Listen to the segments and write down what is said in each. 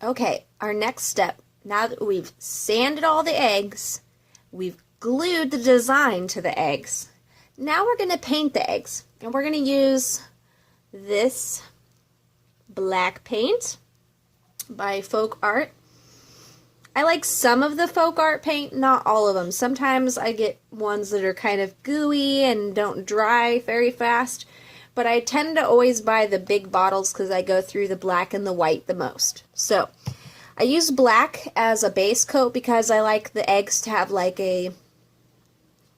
Okay, our next step, now that we've sanded all the eggs, we've glued the design to the eggs, now we're going to paint the eggs. And we're going to use this black paint by Folk Art. I like some of the Folk Art paint, not all of them. Sometimes I get ones that are kind of gooey and don't dry very fast. But I tend to always buy the big bottles because I go through the black and the white the most. So I use black as a base coat because I like the eggs to have like a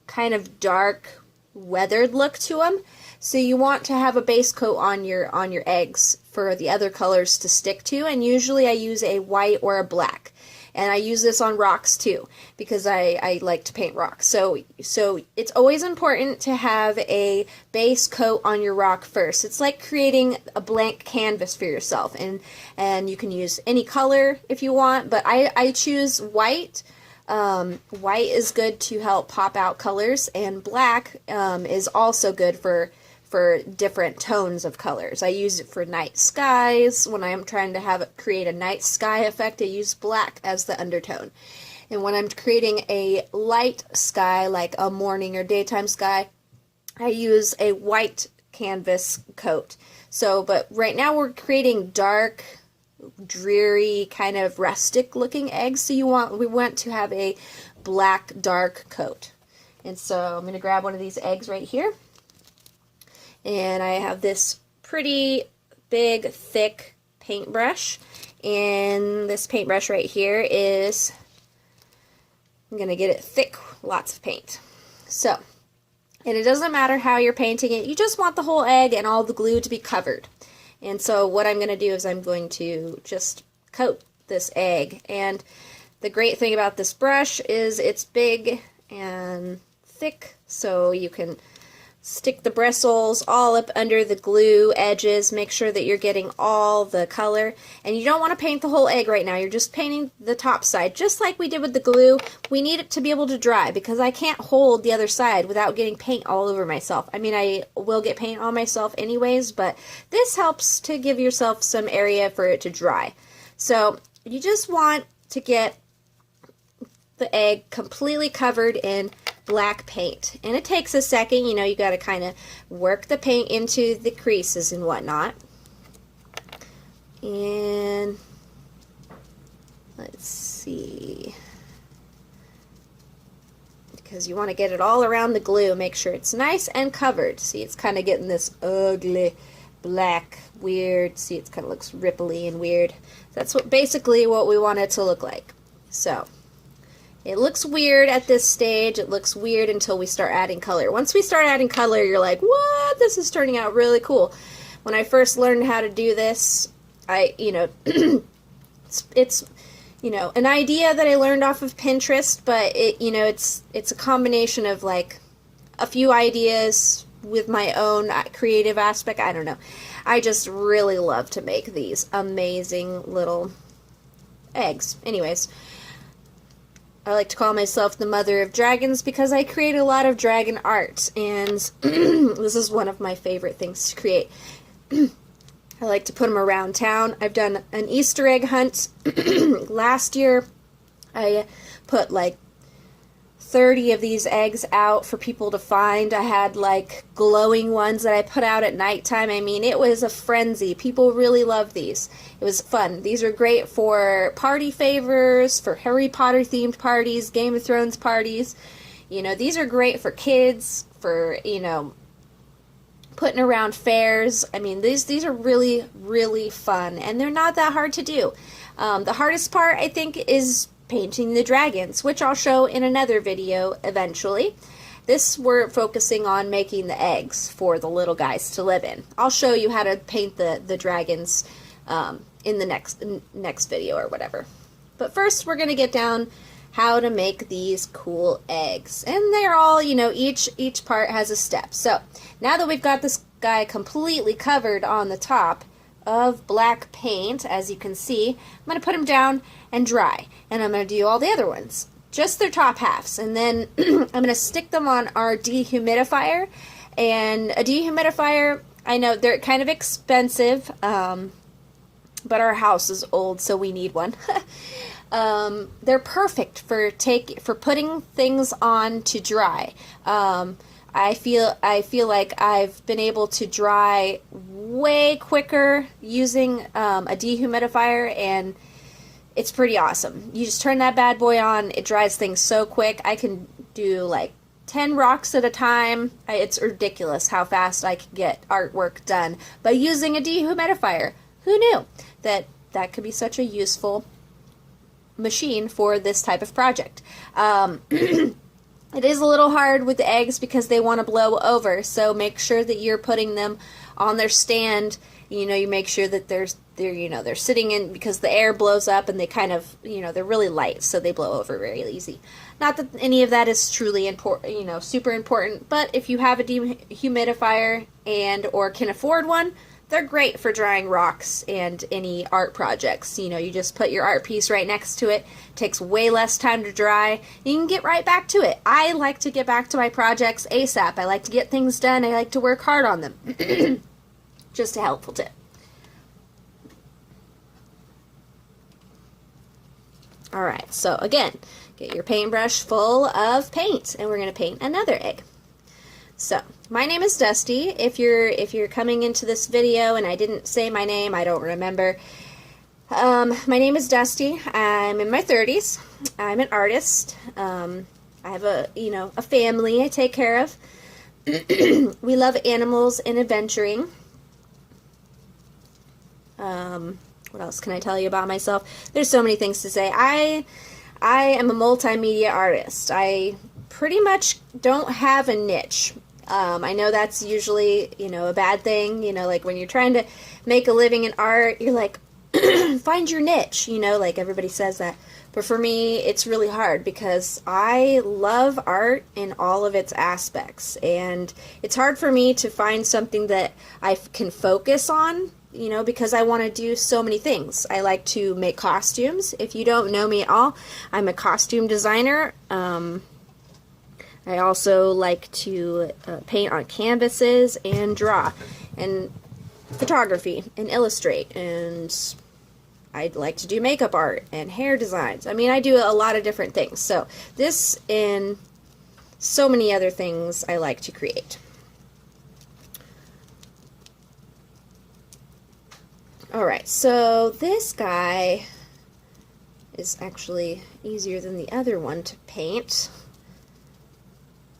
kind of dark, weathered look to them. So you want to have a base coat on your eggs for the other colors to stick to. And usually I use a white or a black. And I use this on rocks too, because I like to paint rocks. So it's always important to have a base coat on your rock first. It's like creating a blank canvas for yourself. And you can use any color if you want, but I choose white. White is good to help pop out colors, and black is also good for different tones of colors. I use it for night skies. When I'm trying to create a night sky effect, I use black as the undertone. And when I'm creating a light sky, like a morning or daytime sky, I use a white canvas coat. So, but right now we're creating dark, dreary, kind of rustic looking eggs. So we want to have a black, dark coat. And so I'm going to grab one of these eggs right here. And I have this pretty big, thick paintbrush. And this paintbrush right here is, I'm going to get it thick, lots of paint. So, and it doesn't matter how you're painting it. You just want the whole egg and all the glue to be covered. And so what I'm going to do is I'm going to just coat this egg. And the great thing about this brush is it's big and thick, so you can stick the bristles all up under the glue edges. Make sure that you're getting all the color. And you don't want to paint the whole egg right now. You're just painting the top side. Just like we did with the glue, we need it to be able to dry because I can't hold the other side without getting paint all over myself. I mean, I will get paint on myself anyways, but this helps to give yourself some area for it to dry. So you just want to get the egg completely covered in black paint. And it takes a second, you know, you got to kind of work the paint into the creases and whatnot. And let's see, because you want to get it all around the glue, make sure it's nice and covered. See, it's kind of getting this ugly black weird, see, it kind of looks ripply and weird. That's basically what we want it to look like. So it looks weird at this stage. It looks weird until we start adding color. Once we start adding color, you're like, what? This is turning out really cool. When I first learned how to do this, it's an idea that I learned off of Pinterest, but it's a combination of like a few ideas with my own creative aspect. I don't know. I just really love to make these amazing little eggs. Anyways, I like to call myself the mother of dragons because I create a lot of dragon art, and this is one of my favorite things to create. I like to put them around town. I've done an Easter egg hunt. Last year, I put like 30 of these eggs out for people to find. I had like glowing ones that I put out at nighttime. I mean, it was a frenzy. People really love these. It was fun. These are great for party favors, for Harry Potter themed parties, Game of Thrones parties. These are great for kids, for, putting around fairs. I mean, these are really, really fun, and they're not that hard to do. The hardest part, I think, is painting the dragons, which I'll show in another video eventually. This, we're focusing on making the eggs for the little guys to live in. I'll show you how to paint the dragons in the next video or whatever. But first, we're going to get down how to make these cool eggs. And they're all, each part has a step. So now that we've got this guy completely covered on the top of black paint, as you can see, I'm going to put him down and dry. And I'm going to do all the other ones, just their top halves. And then I'm going to stick them on our dehumidifier. And a dehumidifier, I know they're kind of expensive, but our house is old, so we need one. They're perfect for putting things on to dry. I feel like I've been able to dry way quicker using a dehumidifier, and it's pretty awesome. You just turn that bad boy on, it dries things so quick. I can do like 10 rocks at a time. It's ridiculous how fast I can get artwork done by using a dehumidifier. Who knew that could be such a useful machine for this type of project? It is a little hard with the eggs because they want to blow over, so make sure that you're putting them on their stand. You make sure that they're sitting in, because the air blows up and they kind of, they're really light, so they blow over very easy. Not that any of that is truly important, super important, but if you have a dehumidifier or can afford one, they're great for drying rocks and any art projects. You just put your art piece right next to it. Takes way less time to dry. You can get right back to it. I like to get back to my projects ASAP. I like to get things done. I like to work hard on them. Just a helpful tip. Alright, so again, get your paintbrush full of paint, and we're going to paint another egg. So, my name is Dusty. If you're coming into this video and I didn't say my name, I don't remember. My name is Dusty. I'm in my 30s. I'm an artist. I have a family I take care of. We love animals and adventuring. What else can I tell you about myself? There's so many things to say. I am a multimedia artist. I pretty much don't have a niche. I know that's usually, a bad thing, like when you're trying to make a living in art, you're like, find your niche, like everybody says that. But for me, it's really hard because I love art in all of its aspects, and it's hard for me to find something that I can focus on, because I want to do so many things. I like to make costumes. If you don't know me at all, I'm a costume designer. I also like to paint on canvases and draw and photography and illustrate, and I like to do makeup art and hair designs. I mean, I do a lot of different things. So this and so many other things I like to create. Alright, so this guy is actually easier than the other one to paint.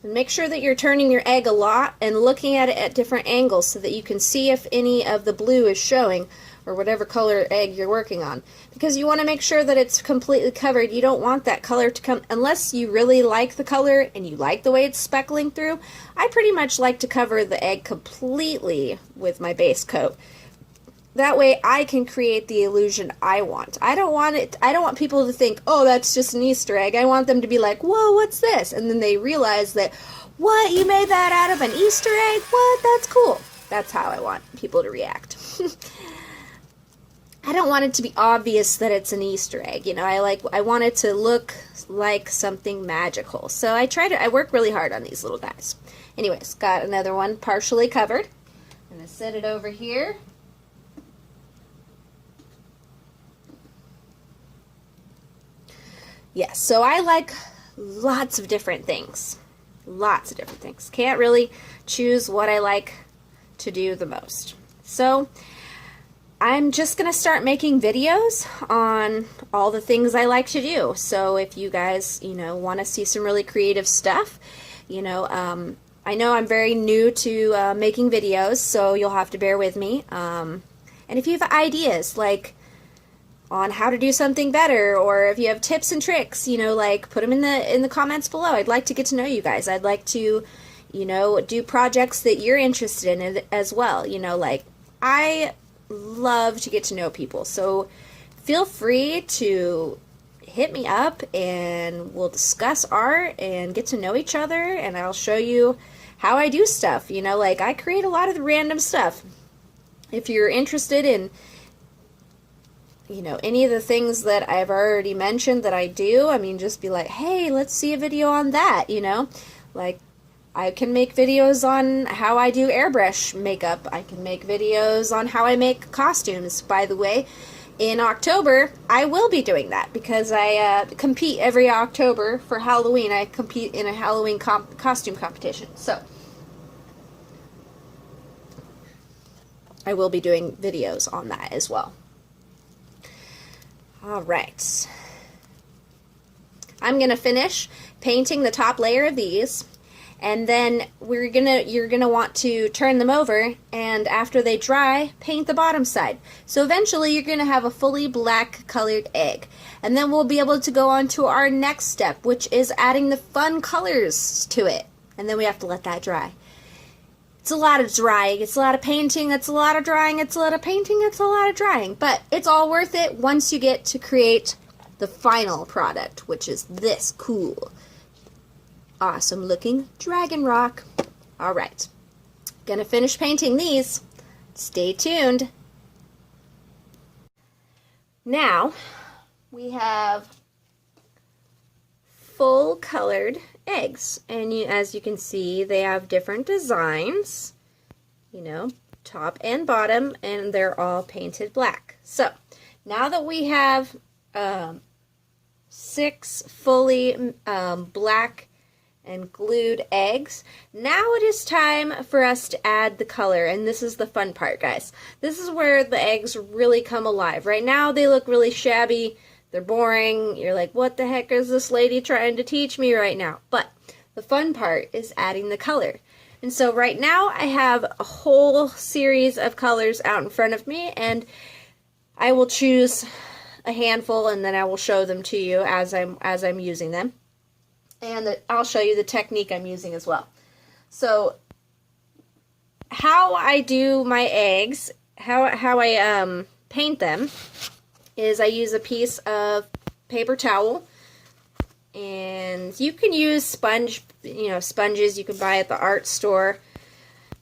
And make sure that you're turning your egg a lot and looking at it at different angles so that you can see if any of the blue is showing, or whatever color egg you're working on. Because you want to make sure that it's completely covered. You don't want that color to come, unless you really like the color and you like the way it's speckling through. I pretty much like to cover the egg completely with my base coat. That way I can create the illusion I want. I don't want people to think, oh, that's just an Easter egg. I want them to be like, whoa, what's this? And then they realize that, what, you made that out of an Easter egg? What? That's cool. That's how I want people to react. I don't want it to be obvious that it's an Easter egg. I want it to look like something magical. So I work really hard on these little guys. Anyways, got another one partially covered. I'm going to set it over here. Yes, so I like lots of different things. Lots of different things. Can't really choose what I like to do the most. So I'm just going to start making videos on all the things I like to do. So if you guys, want to see some really creative stuff, I know I'm very new to making videos, so you'll have to bear with me. And if you have ideas, like on how to do something better, or if you have tips and tricks, put them in the comments below. I'd like to get to know you guys. I'd like to, do projects that you're interested in as well. I love to get to know people, so feel free to hit me up and we'll discuss art and get to know each other, and I'll show you how I do stuff. I create a lot of the random stuff. If you're interested in any of the things that I've already mentioned that I do, just be like, hey, let's see a video on that, Like, I can make videos on how I do airbrush makeup. I can make videos on how I make costumes. By the way, in October, I will be doing that because I compete every October for Halloween. I compete in a Halloween costume competition. So I will be doing videos on that as well. All right. I'm going to finish painting the top layer of these, and then you're gonna want to turn them over, and after they dry, paint the bottom side. So eventually you're gonna have a fully black colored egg. And then we'll be able to go on to our next step, which is adding the fun colors to it. And then we have to let that dry. It's a lot of drying, it's a lot of painting, it's a lot of drying, it's a lot of painting, it's a lot of drying. But it's all worth it once you get to create the final product, which is this cool, awesome looking dragon rock. All right, gonna finish painting these. Stay tuned. Now we have full colored eggs, and as you can see, they have different designs, you know, top and bottom, and they're all painted black. So now that we have 6 fully black and glued eggs, now it is time for us to add the color, and this is the fun part, guys. This is where the eggs really come alive. Right now they look really shabby, they're boring, you're like, what the heck is this lady trying to teach me right now? But the fun part is adding the color. And so right now I have a whole series of colors out in front of me, and I will choose a handful and then I will show them to you as I'm using them. And I'll show you the technique I'm using as well. So how I do my eggs, how I paint them, is I use a piece of paper towel, and you can use sponges you can buy at the art store.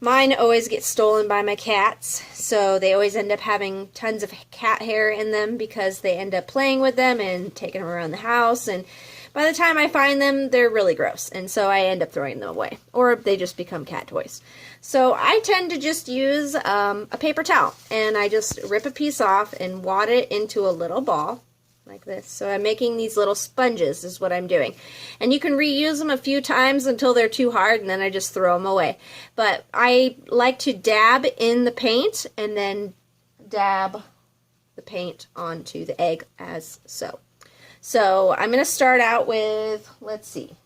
Mine always get stolen by my cats, so they always end up having tons of cat hair in them because they end up playing with them and taking them around the house, and by the time I find them, they're really gross, and so I end up throwing them away, or they just become cat toys. So I tend to just use a paper towel, and I just rip a piece off and wad it into a little ball, like this. So I'm making these little sponges is what I'm doing. And you can reuse them a few times until they're too hard, and then I just throw them away. But I like to dab in the paint, and then dab the paint onto the egg as so. So I'm going to start out with, let's see,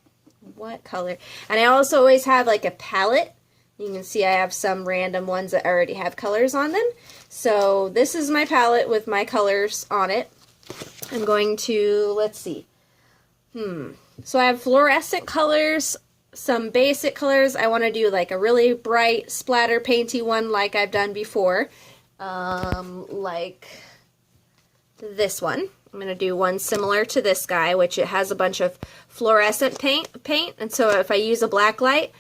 what color? And I also always have like a palette. You can see I have some random ones that already have colors on them. So this is my palette with my colors on it. I'm going to, let's see. So I have fluorescent colors, some basic colors. I want to do like a really bright splatter painty one like I've done before. Like this one. I'm going to do one similar to this guy, which it has a bunch of fluorescent paint, and so if I use a black light,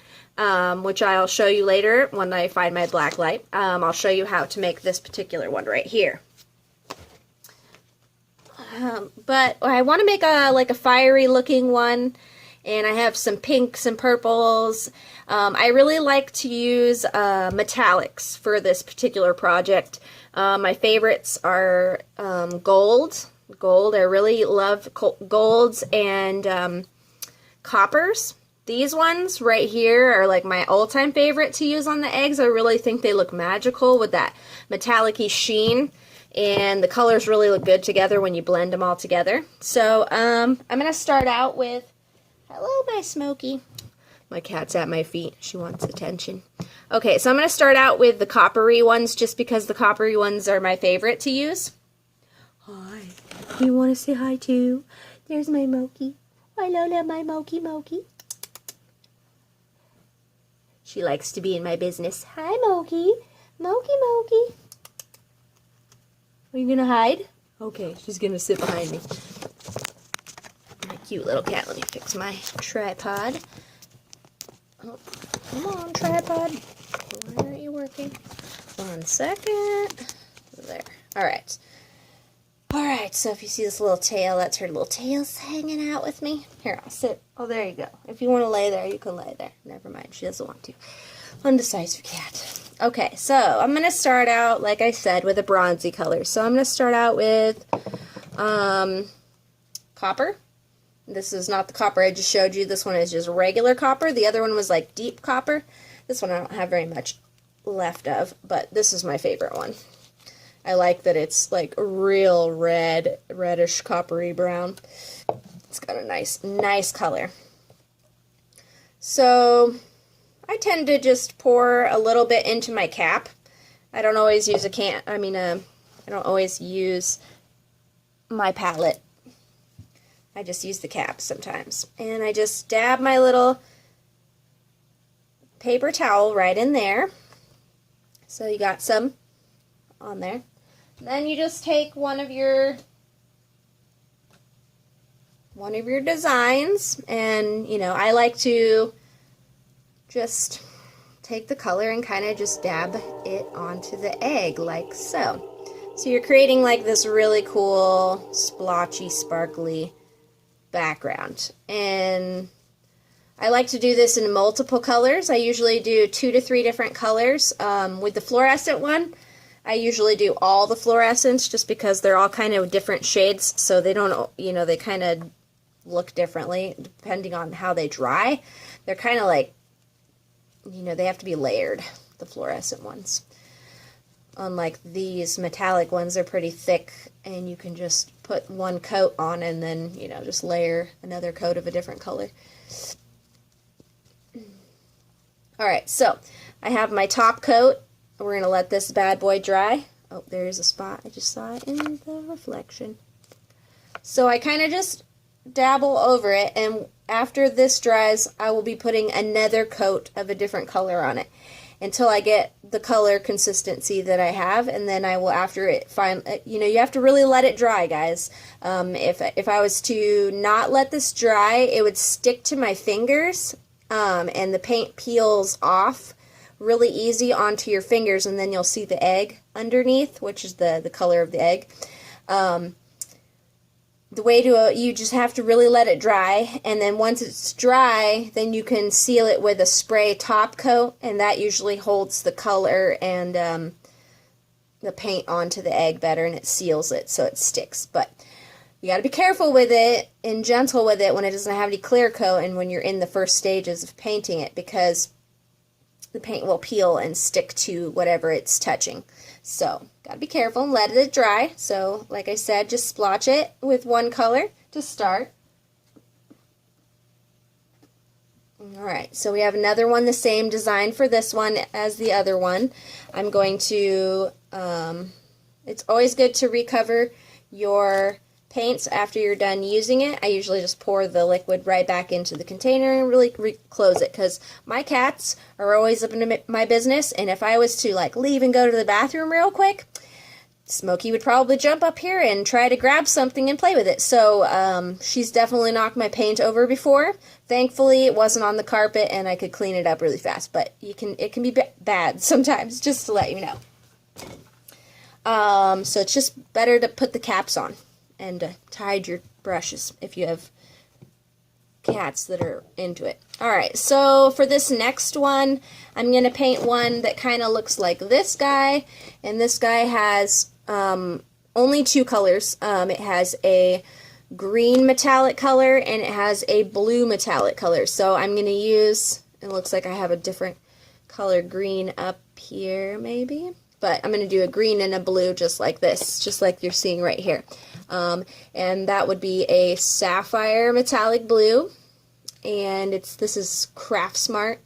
which I'll show you later when I find my black light, I'll show you how to make this particular one right here. But I want to make like a fiery looking one, and I have some pinks and purples. I really like to use metallics for this particular project. My favorites are gold. I really love golds and coppers. These ones right here are like my all-time favorite to use on the eggs. I really think they look magical with that metallic-y sheen, and the colors really look good together when you blend them all together. So I'm going to start out with, hello my Smokey. My cat's at my feet. She wants attention. Okay, so I'm going to start out with the coppery ones just because the coppery ones are my favorite to use. Hi. You want to say hi too? There's my Moki. Hi Lola, my Moki. She likes to be in my business. Hi Moki. Moki. Are you going to hide? Okay, she's going to sit behind me. My cute little cat. Let me fix my tripod. Oh, come on, tripod. Why aren't you working? 1 second. There. Alright. Alright, so if you see this little tail, that's her little tail's hanging out with me. Here, I'll sit. Oh, there you go. If you want to lay there, you can lay there. Never mind, she doesn't want to. Undecisive cat. Okay, so I'm going to start out, like I said, with a bronzy color. So I'm going to start out with copper. This is not the copper I just showed you. This one is just regular copper. The other one was like deep copper. This one I don't have very much left of, but this is my favorite one. I like that it's like real red, reddish coppery brown. It's got a nice color. So I tend to just pour a little bit into my cap. I don't always use I don't always use my palette. I just use the cap sometimes. And I just dab my little paper towel right in there. So you got some on there. Then you just take one of your designs, and I like to just take the color and kind of just dab it onto the egg like so. So you're creating like this really cool splotchy, sparkly background. And I like to do this in multiple colors. I usually do 2 to 3 different colors. With the fluorescent one, I usually do all the fluorescents just because they're all kind of different shades, so they don't, they kind of look differently depending on how they dry. They're kind of like, they have to be layered, the fluorescent ones. Unlike these metallic ones, they're pretty thick, and you can just put one coat on and then, just layer another coat of a different color. Alright, so I have my top coat. We're going to let this bad boy dry. Oh, there's a spot. I just saw it in the reflection. So I kind of just dabble over it, and after this dries, I will be putting another coat of a different color on it until I get the color consistency that I have, and then I will, after it you have to really let it dry, guys. If I was to not let this dry, it would stick to my fingers, and the paint peels off really easy onto your fingers, and then you'll see the egg underneath, which is the color of the egg. The way to, you just have to really let it dry, and then once it's dry, then you can seal it with a spray top coat, and that usually holds the color and the paint onto the egg better, and it seals it so it sticks. But you got to be careful with it and gentle with it when it doesn't have any clear coat and when you're in the first stages of painting it, because the paint will peel and stick to whatever it's touching. So, gotta be careful and let it dry. So, like I said, just splotch it with one color to start. Alright, so we have another one, the same design for this one as the other one. I'm going to, it's always good to recover your paints after you're done using it. I usually just pour the liquid right back into the container and really close it, because my cats are always up into my business, and if I was to like leave and go to the bathroom real quick, Smokey would probably jump up here and try to grab something and play with it. So she's definitely knocked my paint over before. Thankfully it wasn't on the carpet and I could clean it up really fast, but it can be bad sometimes, just to let you know. So it's just better to put the caps on and to hide your brushes if you have cats that are into it. Alright, so for this next one, I'm going to paint one that kind of looks like this guy, and this guy has only 2 colors. It has a green metallic color and it has a blue metallic color. So I'm going to use, it looks like I have a different color green up here maybe, but I'm going to do a green and a blue just like this, just like you're seeing right here. And that would be a sapphire metallic blue, and this is Craft Smart.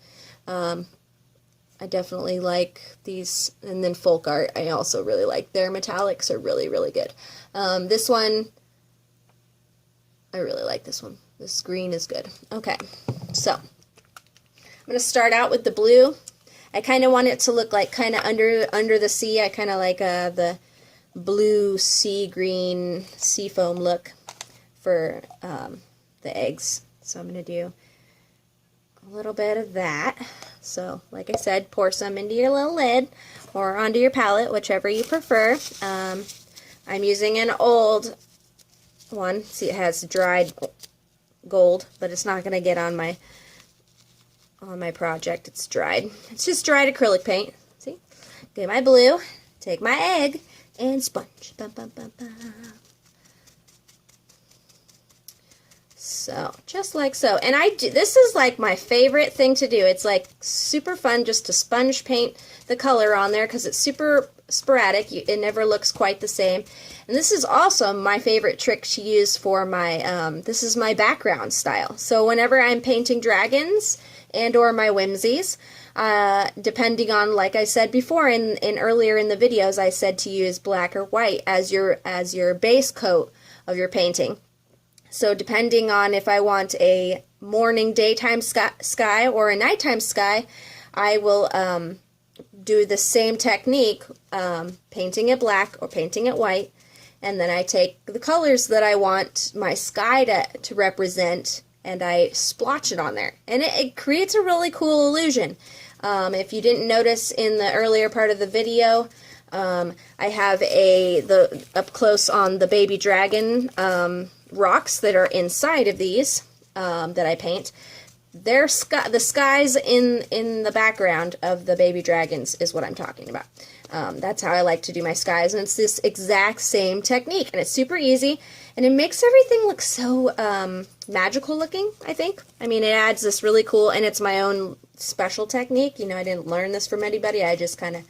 I definitely like these, and then Folk Art, I also really like. Their metallics are really, really good. This one, I really like this one. This green is good. Okay, so I'm going to start out with the blue. I kind of want it to look like kind of under the sea. I kind of like the blue sea green seafoam look for the eggs. So I'm going to do a little bit of that. So like I said, pour some into your little lid or onto your palette, whichever you prefer. I'm using an old one. See, it has dried gold, but it's not going to get on my project. It's dried. It's just dried acrylic paint. See? get my blue, take my egg, and sponge. Bum, bum, bum, bum. So, just like so. And this is like my favorite thing to do. It's like super fun just to sponge paint the color on there because it's super sporadic. It never looks quite the same. And this is also my favorite trick to use for my, this is my background style. So whenever I'm painting dragons and or my whimsies, depending on, like I said before in earlier in the videos, I said to use black or white as your base coat of your painting. So depending on if I want a morning daytime sky or a nighttime sky, I will do the same technique, painting it black or painting it white, and then I take the colors that I want my sky to represent and I splotch it on there. And it creates a really cool illusion. If you didn't notice in the earlier part of the video, I have up close on the baby dragon rocks that are inside of these that I paint. The skies in the background of the baby dragons is what I'm talking about. That's how I like to do my skies, and it's this exact same technique, and it's super easy, and it makes everything look so magical looking, I think. I mean, it adds this really cool, and it's my own special technique. You know, I didn't learn this from anybody. I just kind of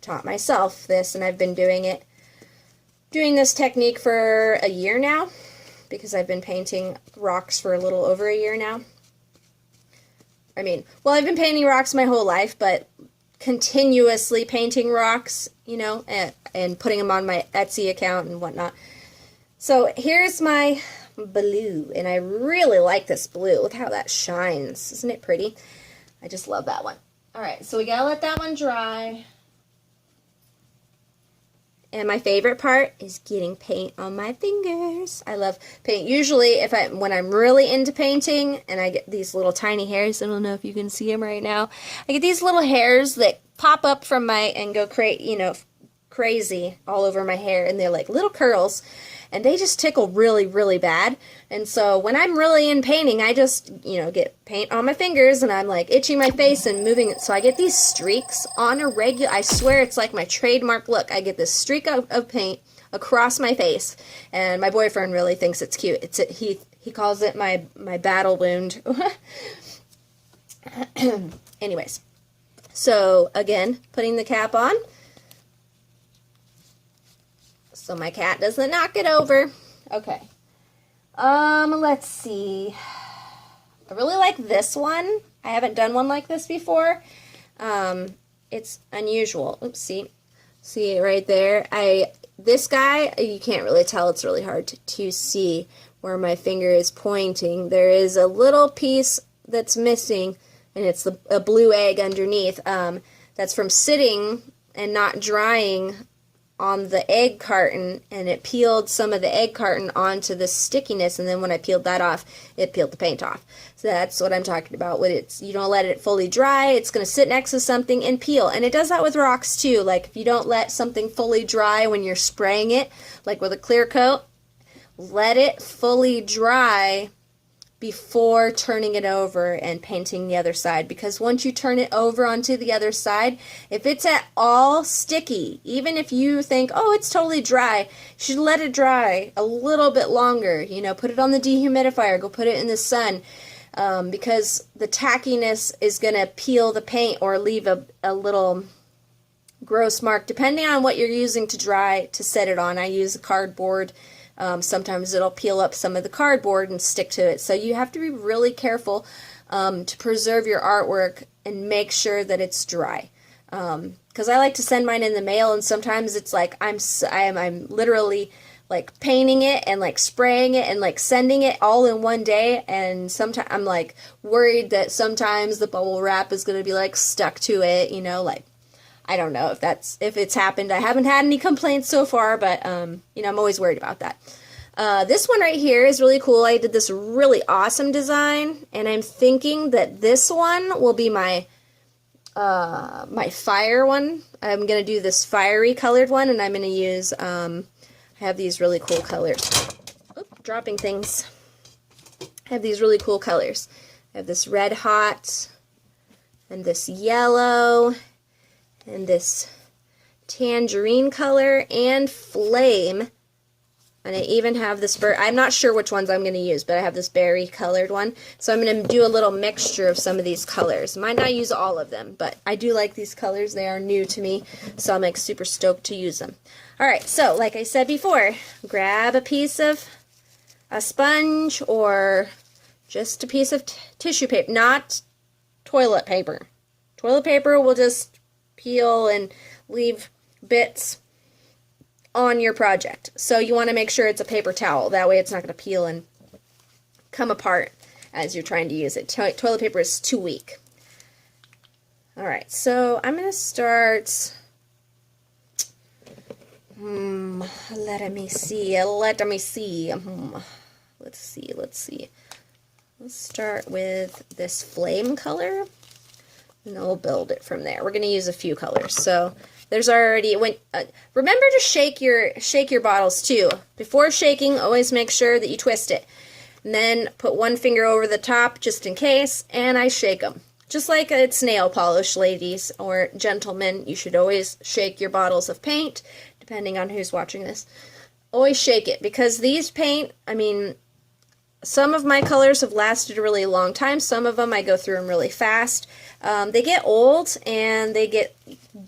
taught myself this, and I've been doing this technique for a year now, because I've been painting rocks for a little over a year now. I mean, well, I've been painting rocks my whole life, but continuously painting rocks, you know, and putting them on my Etsy account and whatnot. So here's my blue, and I really like this blue. Look how that shines. Isn't it pretty? I just love that one. All right, so we gotta let that one dry. And my favorite part is getting paint on my fingers. I love paint. Usually, when I'm really into painting, and I get these little tiny hairs, I don't know if you can see them right now. I get these little hairs that pop up from and go crazy all over my hair, and they're like little curls, and they just tickle really, really bad. And so when I'm really in painting, I just, get paint on my fingers, and I'm like itching my face and moving it. So I get these streaks on a regular, I swear it's like my trademark look. I get this streak of paint across my face, and my boyfriend really thinks it's cute. He calls it my battle wound. Anyways, so again, putting the cap on, so my cat doesn't knock it over. Okay. Let's see. I really like this one. I haven't done one like this before. It's unusual. Oops, see it right there. This guy, you can't really tell. It's really hard to see where my finger is pointing. There is a little piece that's missing, and it's a blue egg underneath. That's from sitting and not drying on the egg carton, and it peeled some of the egg carton onto the stickiness, and then when I peeled that off, it peeled the paint off. So that's what I'm talking about. When you don't let it fully dry, it's going to sit next to something and peel. And it does that with rocks too. Like if you don't let something fully dry when you're spraying it, like with a clear coat, let it fully dry before turning it over and painting the other side, because once you turn it over onto the other side, if it's at all sticky, even if you think, oh, it's totally dry, you should let it dry a little bit longer. Put it on the dehumidifier, go put it in the sun, because the tackiness is going to peel the paint or leave a little gross mark, depending on what you're using to set it on. I use a cardboard. Sometimes it'll peel up some of the cardboard and stick to it. So you have to be really careful to preserve your artwork and make sure that it's dry. Because I like to send mine in the mail, and sometimes it's like I'm literally like painting it and like spraying it and like sending it all in one day. And sometimes I'm like worried that sometimes the bubble wrap is going to be like stuck to it. Like. I don't know if it's happened. I haven't had any complaints so far, but I'm always worried about that. This one right here is really cool. I did this really awesome design, and I'm thinking that this one will be my fire one. I'm gonna do this fiery colored one, and I'm gonna use. I have these really cool colors. Oop, dropping things. I have these really cool colors. I have this red hot, and this yellow. And this tangerine color, and flame. And I even have this I'm not sure which ones I'm going to use, but I have this berry colored one. So I'm going to do a little mixture of some of these colors. Might not use all of them, but I do like these colors. They are new to me, so I'm like super stoked to use them. Alright, so like I said before, grab a piece of a sponge or just a piece of tissue paper, not toilet paper. Toilet paper will just peel and leave bits on your project. So you want to make sure it's a paper towel. That way it's not going to peel and come apart as you're trying to use it. Toilet paper is too weak. Alright, so I'm going to start... let me see. Let's see. Let's start with this flame color, and then we'll build it from there. We're going to use a few colors. So there's already, remember to shake your bottles too. Before shaking, always make sure that you twist it. And then put one finger over the top just in case, and I shake them. Just like it's nail polish, ladies or gentlemen, you should always shake your bottles of paint, depending on who's watching this. Always shake it, because these paint, I mean, some of my colors have lasted a really long time. Some of them I go through them really fast. They get old and they get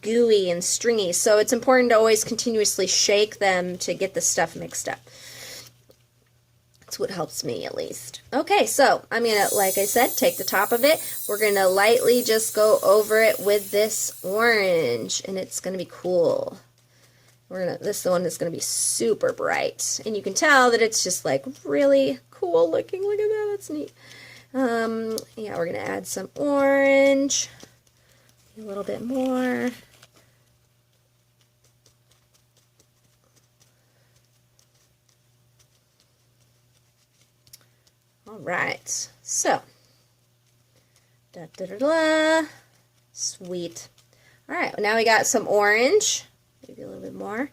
gooey and stringy, so it's important to always continuously shake them to get the stuff mixed up. That's what helps me, at least. Okay, so I'm going to, like I said, take the top of it. We're going to lightly just go over it with this orange, and it's going to be cool. This one is going to be super bright, and you can tell that it's just like really cool looking. Look at that, that's neat. Yeah, we're going to add some orange, a little bit more. All right, so, sweet. All right, now we got some orange. Maybe a little bit more.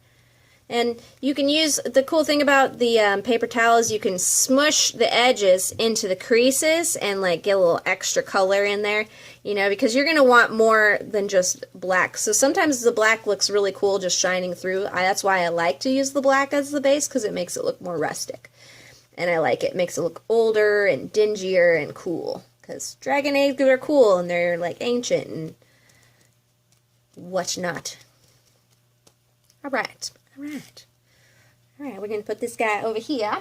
And you can use, the cool thing about the paper towel is you can smush the edges into the creases and like get a little extra color in there, you know, because you're going to want more than just black. So sometimes the black looks really cool just shining through. That's why I like to use the black as the base, because it makes it look more rustic. And I like it. It makes it look older and dingier and cool, because dragon eggs are cool and they're like ancient and whatnot. Alright, alright. Alright, we're going to put this guy over here.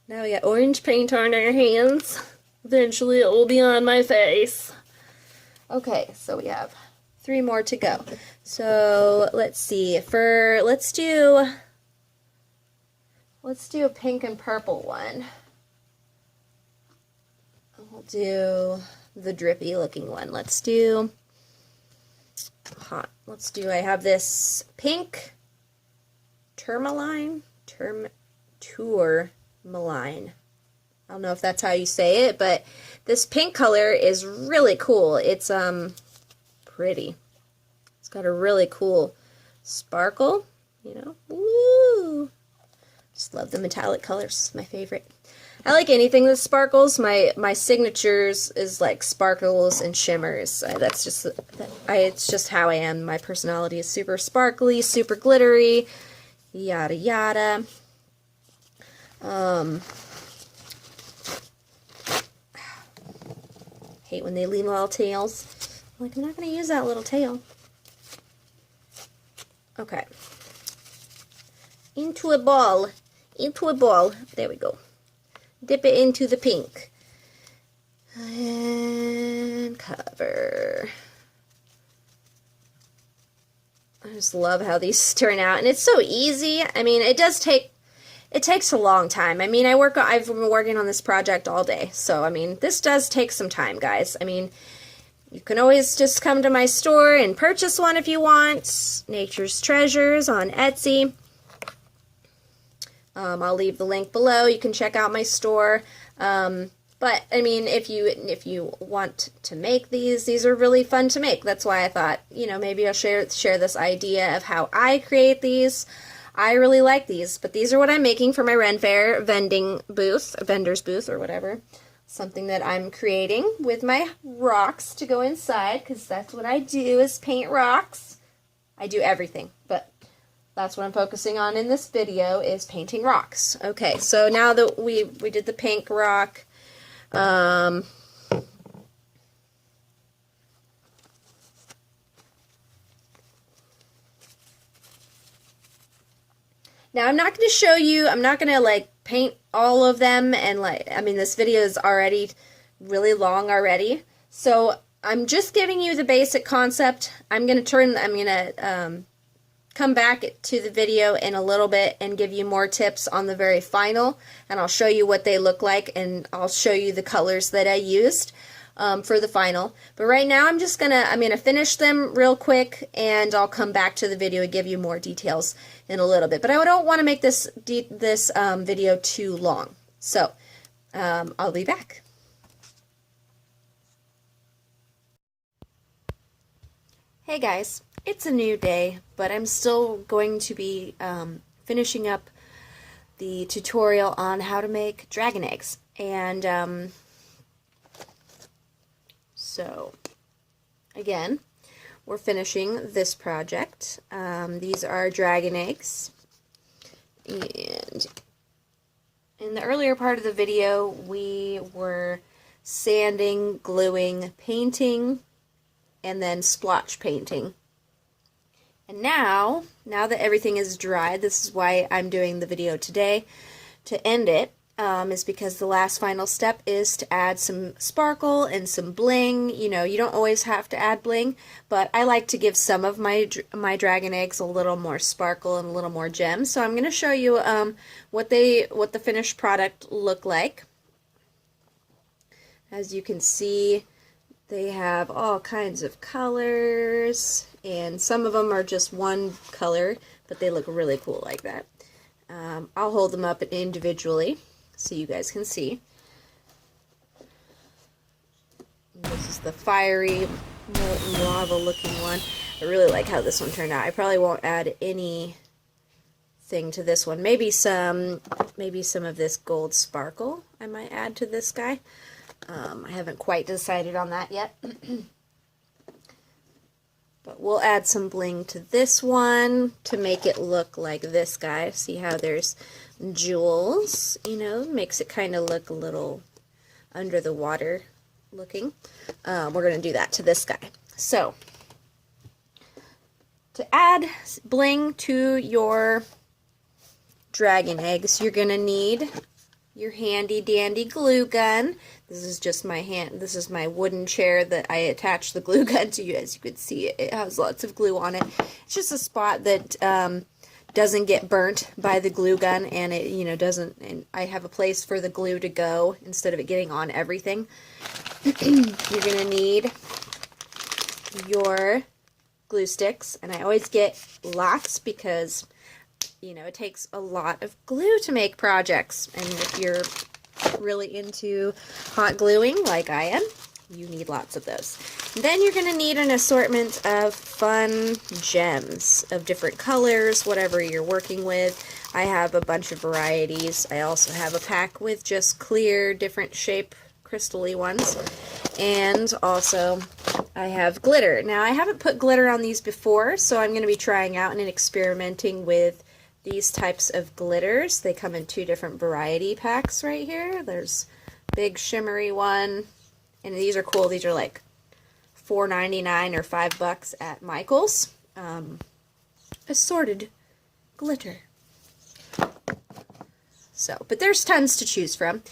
Now we got orange paint on our hands. Eventually it will be on my face. Okay, so we have 3 more to go. So, let's see. Let's do a pink and purple one. We'll do the drippy looking one. I have this pink tourmaline. I don't know if that's how you say it, but this pink color is really cool. It's pretty. It's got a really cool sparkle, you know. Woo! Just love the metallic colors. My favorite. I like anything that sparkles. My signatures is like sparkles and shimmers. It's just how I am. My personality is super sparkly, super glittery, yada yada. Hate when they leave little tails. I'm like, I'm not going to use that little tail. Okay. Into a ball. There we go. Dip it into the pink. And cover. I just love how these turn out. And it's so easy. I mean, it takes a long time. I mean, I've been working on this project all day. So, I mean, this does take some time, guys. I mean, you can always just come to my store and purchase one if you want. Nature's Treasures on Etsy. I'll leave the link below. You can check out my store. But I mean, if you want to make these are really fun to make. That's why I thought, you know, maybe I'll share this idea of how I create these. I really like these, but these are what I'm making for my Ren Fair vendor's booth or whatever. something that I'm creating with my rocks to go inside, because that's what I do, is paint rocks. I do everything, but that's what I'm focusing on in this video, is painting rocks. Okay, so now that we did the pink rock, now I'm not going to show you, I'm not going to like paint all of them, and like, I mean, this video is already really long already, so I'm just giving you the basic concept. I'm going to come back to the video in a little bit and give you more tips on the very final, and I'll show you what they look like, and I'll show you the colors that I used for the final. But right now I'm gonna finish them real quick, and I'll come back to the video and give you more details in a little bit. But I don't want to make this video too long, so I'll be back. Hey guys, it's a new day, but I'm still going to be finishing up the tutorial on how to make dragon eggs. And so, again, we're finishing this project. These are dragon eggs. And in the earlier part of the video, we were sanding, gluing, painting, and then splotch painting. And now that everything is dried, this is why I'm doing the video today, to end it, is because the last final step is to add some sparkle and some bling. You know, you don't always have to add bling, but I like to give some of my dragon eggs a little more sparkle and a little more gems. So I'm going to show you what the finished product look like. As you can see, they have all kinds of colors, and some of them are just one color, but they look really cool like that. I'll hold them up individually so you guys can see. This is the fiery molten lava looking one. I really like how this one turned out. I probably won't add anything to this one. Maybe some of this gold sparkle I might add to this guy. I haven't quite decided on that yet. But we'll add some bling to this one to make it look like this guy. See how there's jewels, you know, makes it kind of look a little under the water looking. We're going to do that to this guy. So, to add bling to your dragon eggs, you're going to need your handy dandy glue gun. This is just my this is my wooden chair that I attached the glue gun to. As you can see, it has lots of glue on it. It's just a spot that doesn't get burnt by the glue gun, and it, you know, doesn't, and I have a place for the glue to go instead of it getting on everything. You're gonna need your glue sticks, and I always get lots because, you know, it takes a lot of glue to make projects, and if you're really into hot gluing like I am, you need lots of those. Then you're going to need an assortment of fun gems of different colors, whatever you're working with. I have a bunch of varieties. I also have a pack with just clear, different shape, crystal-y ones. And also, I have glitter. Now, I haven't put glitter on these before, so I'm going to be trying out and experimenting with these types of glitters. They come in 2 different variety packs right here. There's big shimmery one, and these are cool. These are like $4.99 or $5 at Michael's. Assorted glitter. So, but there's tons to choose from.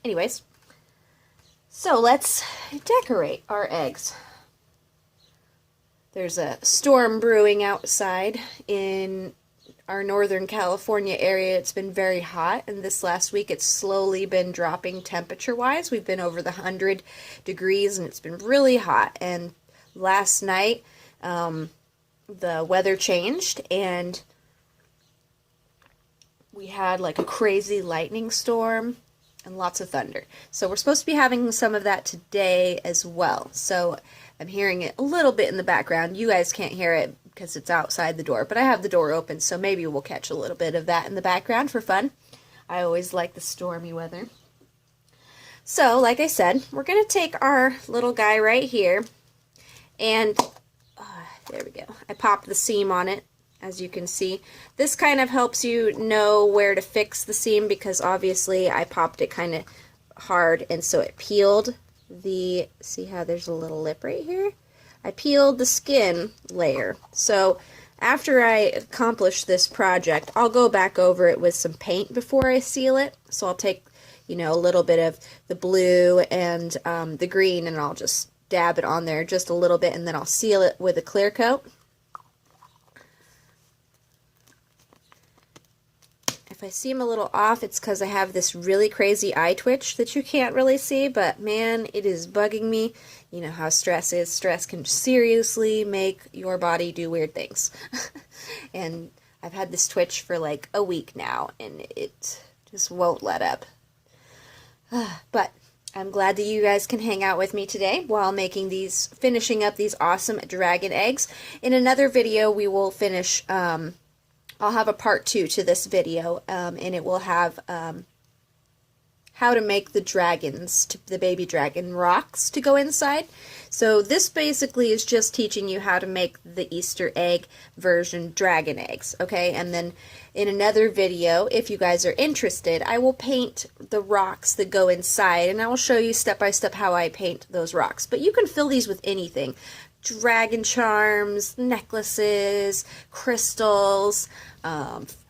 Anyways, so let's decorate our eggs. There's a storm brewing outside in our Northern California area. It's been very hot, and this last week it's slowly been dropping temperature-wise. We've been over the 100 degrees, and it's been really hot. And last night, the weather changed, and we had like a crazy lightning storm and lots of thunder. So we're supposed to be having some of that today as well. So I'm hearing it a little bit in the background. You guys can't hear it because it's outside the door, but I have the door open, so maybe we'll catch a little bit of that in the background for fun. I always like the stormy weather. So, like I said, we're going to take our little guy right here, and there we go. I popped the seam on it, as you can see. This kind of helps you know where to fix the seam, because obviously I popped it kind of hard, and so it peeled the, see how there's a little lip right here? I peeled the skin layer. So after I accomplish this project, I'll go back over it with some paint before I seal it. So I'll take, you know, a little bit of the blue and the green, and I'll just dab it on there just a little bit, and then I'll seal it with a clear coat. If I seem a little off, it's because I have this really crazy eye twitch that you can't really see, but man, it is bugging me. You know how stress is. Stress can seriously make your body do weird things. And I've had this twitch for like a week now, and it just won't let up. But I'm glad that you guys can hang out with me today while making these, finishing up these awesome dragon eggs. In another video, we will finish, I'll have a part 2 to this video, and it will have how to make the dragons, the baby dragon rocks to go inside. So this basically is just teaching you how to make the Easter egg version dragon eggs, okay? And then in another video, if you guys are interested, I will paint the rocks that go inside, and I will show you step by step how I paint those rocks. But you can fill these with anything. Dragon charms, necklaces, crystals,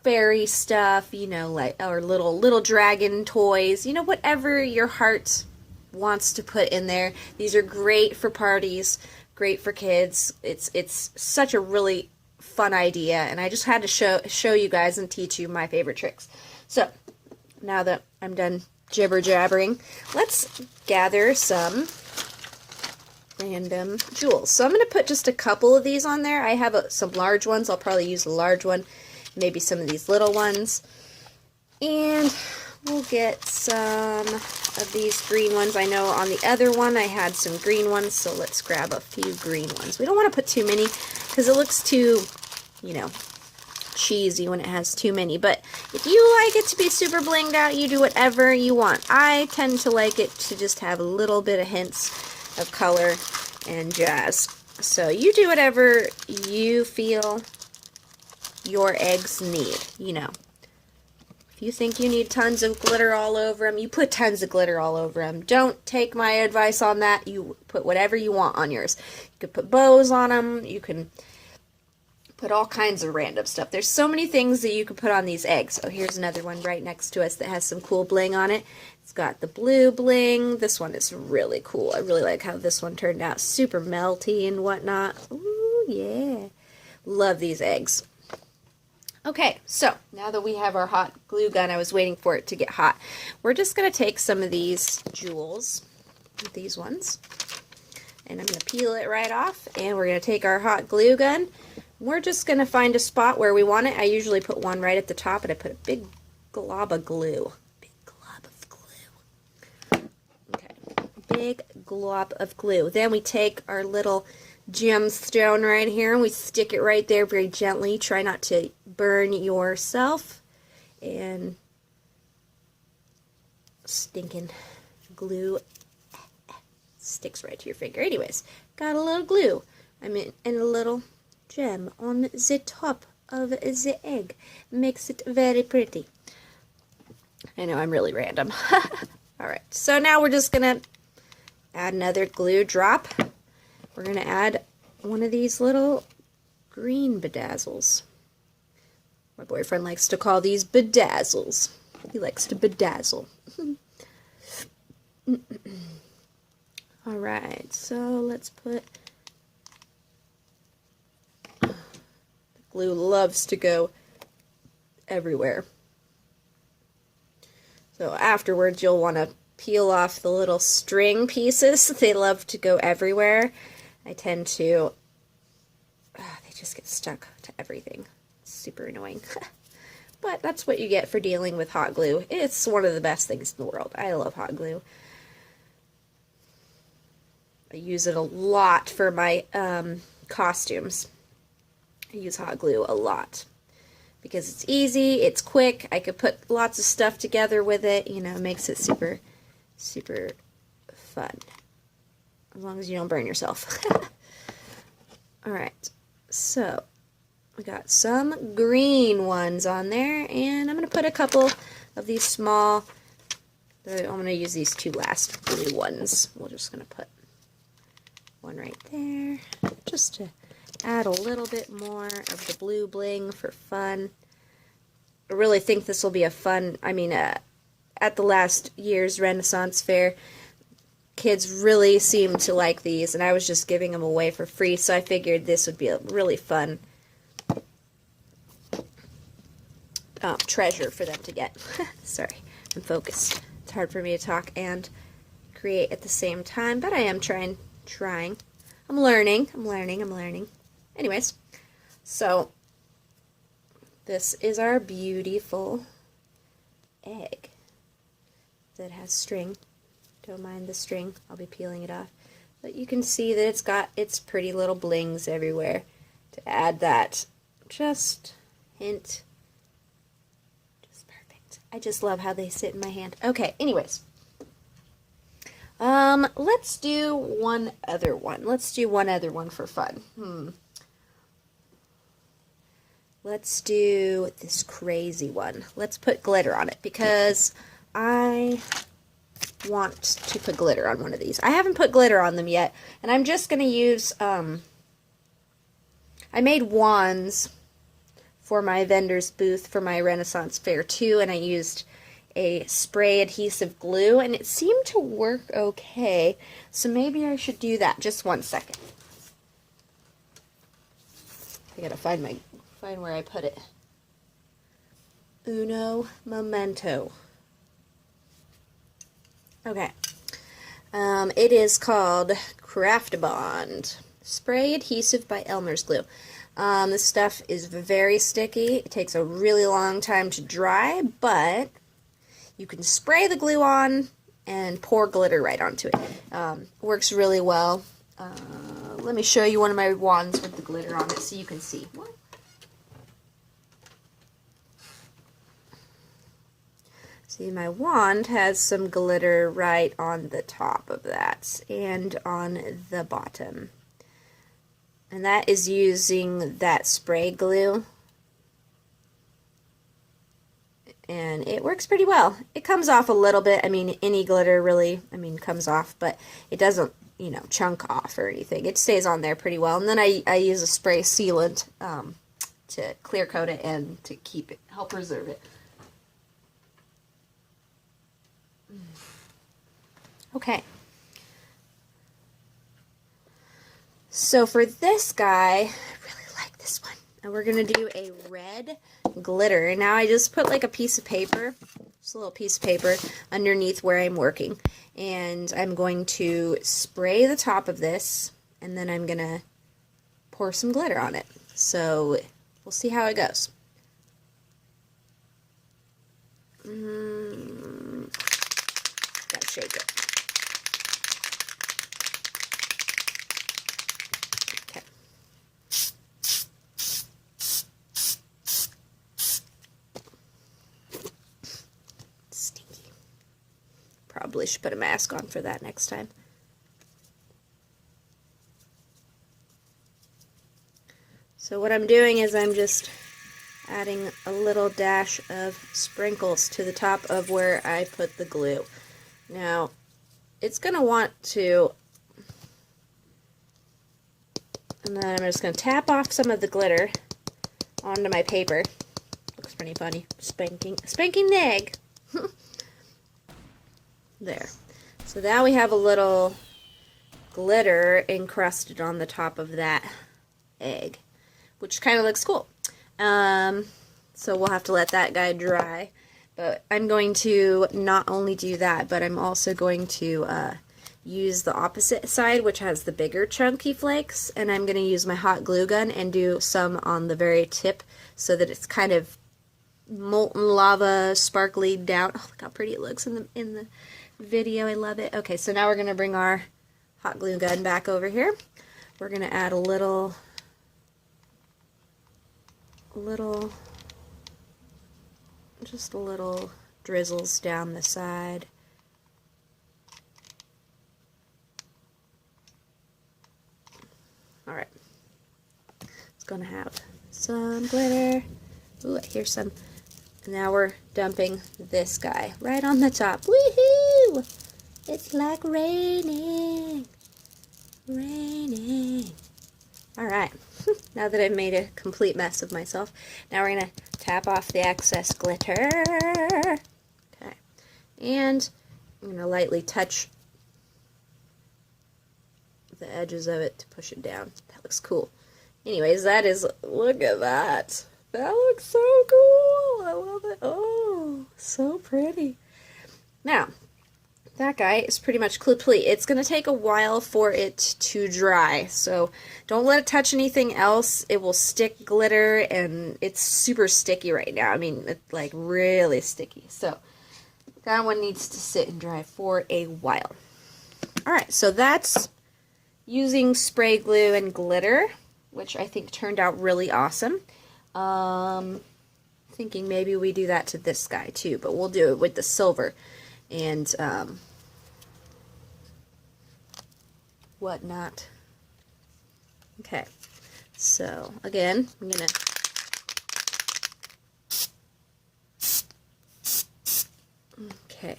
fairy stuff, you know, like, or little dragon toys, you know, whatever your heart wants to put in there. These are great for parties, great for kids. It's such a really fun idea, and I just had to show you guys and teach you my favorite tricks. So now that I'm done jibber jabbering, let's gather some random jewels. So I'm going to put just a couple of these on there. I have some large ones. I'll probably use a large one, maybe some of these little ones, and we'll get some of these green ones. I know on the other one I had some green ones, so let's grab a few green ones. We don't want to put too many because it looks too, you know, cheesy when it has too many, but if you like it to be super blinged out, you do whatever you want. I tend to like it to just have a little bit of hints of color and jazz. So you do whatever you feel your eggs need, you know. If you think you need tons of glitter all over them, you put tons of glitter all over them. Don't take my advice on that. You put whatever you want on yours. You could put bows on them. You can put all kinds of random stuff. There's so many things that you can put on these eggs. Oh, here's another one right next to us that has some cool bling on it. It's got the blue bling. This one is really cool. I really like how this one turned out. Super melty and whatnot. Ooh, yeah. Love these eggs. Okay, so now that we have our hot glue gun, I was waiting for it to get hot. We're just going to take some of these jewels, these ones, and I'm going to peel it right off, and we're going to take our hot glue gun. We're just going to find a spot where we want it. I usually put one right at the top, and I put a big glob of glue. Big glob of glue. Then we take our little gemstone right here and we stick it right there very gently. Try not to burn yourself. And stinking glue sticks right to your finger. Anyways, got a little glue. And a little gem on the top of the egg. Makes it very pretty. I know I'm really random. Alright, so now we're just going to add another glue drop. We're going to add one of these little green bedazzles. My boyfriend likes to call these bedazzles. He likes to bedazzle. Alright, so let's put... The glue loves to go everywhere. So afterwards you'll want to peel off the little string pieces. They love to go everywhere. I tend to, they just get stuck to everything. It's super annoying. But that's what you get for dealing with hot glue. It's one of the best things in the world. I love hot glue. I use it a lot for my costumes. I use hot glue a lot. Because it's easy, it's quick, I could put lots of stuff together with it, you know, it makes it super super fun. As long as you don't burn yourself. Alright, so we got some green ones on there, and I'm going to put a couple of these small, I'm going to use these 2 last blue ones. We're just going to put one right there, just to add a little bit more of the blue bling for fun. I really think this will be a fun, at the last year's Renaissance Fair, kids really seemed to like these, and I was just giving them away for free, so I figured this would be a really fun treasure for them to get. Sorry, I'm focused. It's hard for me to talk and create at the same time, but I am trying. I'm learning. Anyways, so this is our beautiful egg that has string. Don't mind the string, I'll be peeling it off. But you can see that it's got its pretty little blings everywhere to add that just hint. Just perfect. I just love how they sit in my hand. Okay, anyways. Let's do one other one. Let's do one other one for fun. Let's do this crazy one. Let's put glitter on it because I want to put glitter on one of these. I haven't put glitter on them yet, and I'm just going to use, I made wands for my vendor's booth for my Renaissance Fair too, and I used a spray adhesive glue, and it seemed to work okay, so maybe I should do that. Just one second. I gotta find where I put it. Uno momento. Okay. It is called Craft Bond Spray Adhesive by Elmer's Glue. This stuff is very sticky. It takes a really long time to dry, but you can spray the glue on and pour glitter right onto it. Works really well. Let me show you one of my wands with the glitter on it so you can see. See, my wand has some glitter right on the top of that and on the bottom. And that is using that spray glue. And it works pretty well. It comes off a little bit. Any glitter really, comes off, but it doesn't, chunk off or anything. It stays on there pretty well. And then I use a spray sealant to clear coat it and to keep it, help preserve it. Okay. So for this guy, I really like this one. And we're going to do a red glitter. Now I just put like a piece of paper, just a little piece of paper underneath where I'm working. And I'm going to spray the top of this, and then I'm going to pour some glitter on it. So we'll see how it goes. Gotta shake it. Probably should put a mask on for that next time. So what I'm doing is I'm just adding a little dash of sprinkles to the top of where I put the glue. Now, it's going to want to, and then I'm just going to tap off some of the glitter onto my paper. Looks pretty funny. Spanking the egg. There. So now we have a little glitter encrusted on the top of that egg, which kind of looks cool. So we'll have to let that guy dry. But I'm going to not only do that, but I'm also going to use the opposite side, which has the bigger chunky flakes, and I'm going to use my hot glue gun and do some on the very tip so that it's kind of molten lava, sparkly down. Oh, look how pretty it looks in the video. I love it. Okay, so now we're going to bring our hot glue gun back over here. We're going to add a little just a little drizzles down the side All right. It's gonna have some glitter. Ooh, I hear some. Now we're dumping this guy right on the top. Woohoo! It's like raining. Raining. All right. Now that I've made a complete mess of myself, now we're gonna tap off the excess glitter. Okay. And I'm gonna lightly touch the edges of it to push it down. That looks cool. Anyways, that is, look at that. That looks so cool. I love it. Oh, so pretty. Now, that guy is pretty much complete. It's going to take a while for it to dry, so don't let it touch anything else. It will stick glitter, and it's super sticky right now. I mean, it's like really sticky. So that one needs to sit and dry for a while. Alright, so that's using spray glue and glitter, which I think turned out really awesome. Thinking maybe we do that to this guy too, but we'll do it with the silver and whatnot. Okay, so again, I'm gonna okay.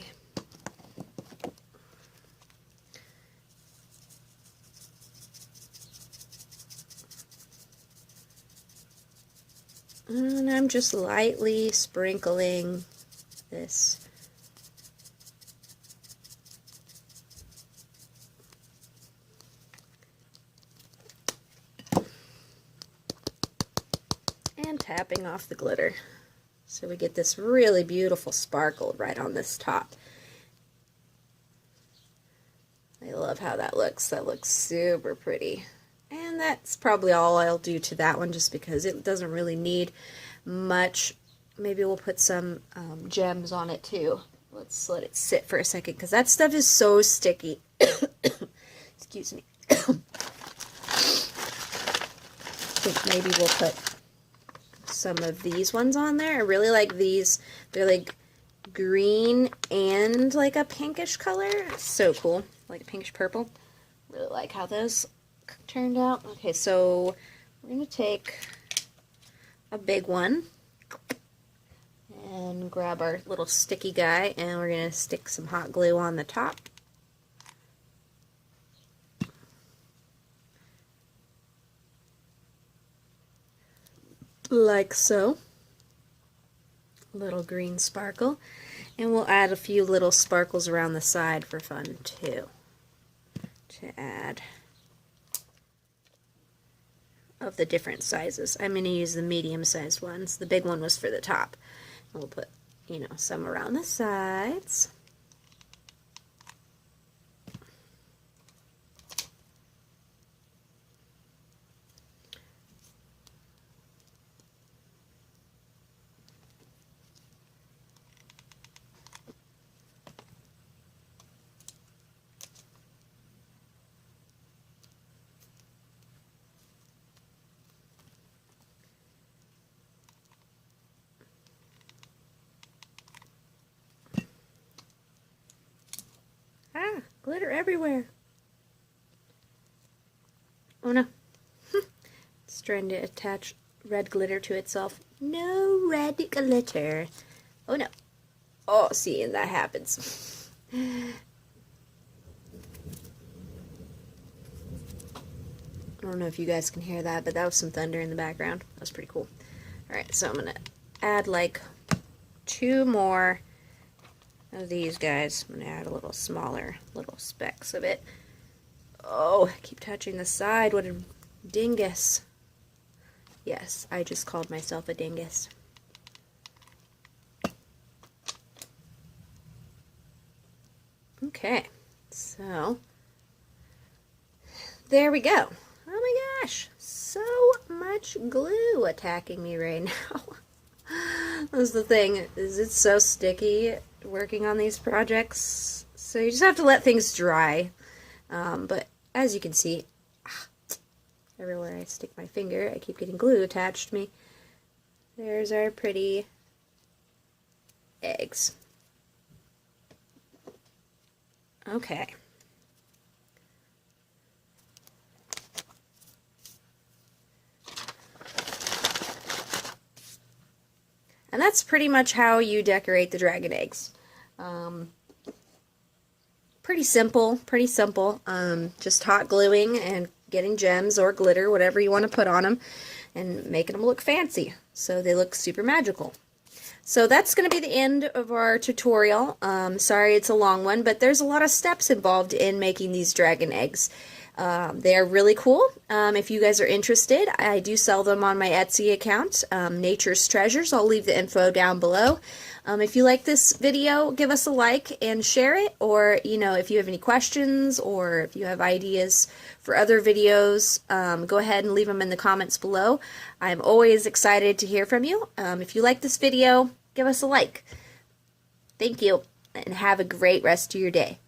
And I'm just lightly sprinkling this. And tapping off the glitter. So we get this really beautiful sparkle right on this top. I love how that looks. That looks super pretty. And that's probably all I'll do to that one, just because it doesn't really need much. Maybe we'll put some gems on it too. Let's let it sit for a second, because that stuff is so sticky. Excuse me. I think maybe we'll put some of these ones on there. I really like these. They're like green and like a pinkish color. It's so cool. Like a pinkish purple. Really like how those turned out. Okay, so we're going to take a big one and grab our little sticky guy, and we're going to stick some hot glue on the top. Like so. Little green sparkle. And we'll add a few little sparkles around the side for fun too. To add of the different sizes. I'm going to use the medium-sized ones. The big one was for the top. And we'll put, you know, some around the sides. Ah, glitter everywhere. Oh no. It's trying to attach red glitter to itself. No red glitter. Oh no. Oh, see, and that happens. I don't know if you guys can hear that, but that was some thunder in the background. That was pretty cool. Alright, so I'm going to add like 2 more of these guys. I'm going to add a little smaller little specks of it. Oh, I keep touching the side. What a dingus. Yes, I just called myself a dingus. Okay, so there we go. Oh my gosh, so much glue attacking me right now. That's the thing, is it's so sticky working on these projects, so you just have to let things dry. But as you can see, everywhere I stick my finger, I keep getting glue attached to me. There's our pretty eggs. Okay. And that's pretty much how you decorate the dragon eggs. Pretty simple, pretty simple. Just hot gluing and getting gems or glitter, whatever you want to put on them, and making them look fancy so they look super magical. So that's going to be the end of our tutorial. Sorry it's a long one, but there's a lot of steps involved in making these dragon eggs. They are really cool. If you guys are interested, I do sell them on my Etsy account, Nature's Treasures. I'll leave the info down below. If you like this video, give us a like and share it, or if you have any questions or if you have ideas for other videos, go ahead and leave them in the comments below. I'm always excited to hear from you. If you like this video, give us a like. Thank you, and have a great rest of your day.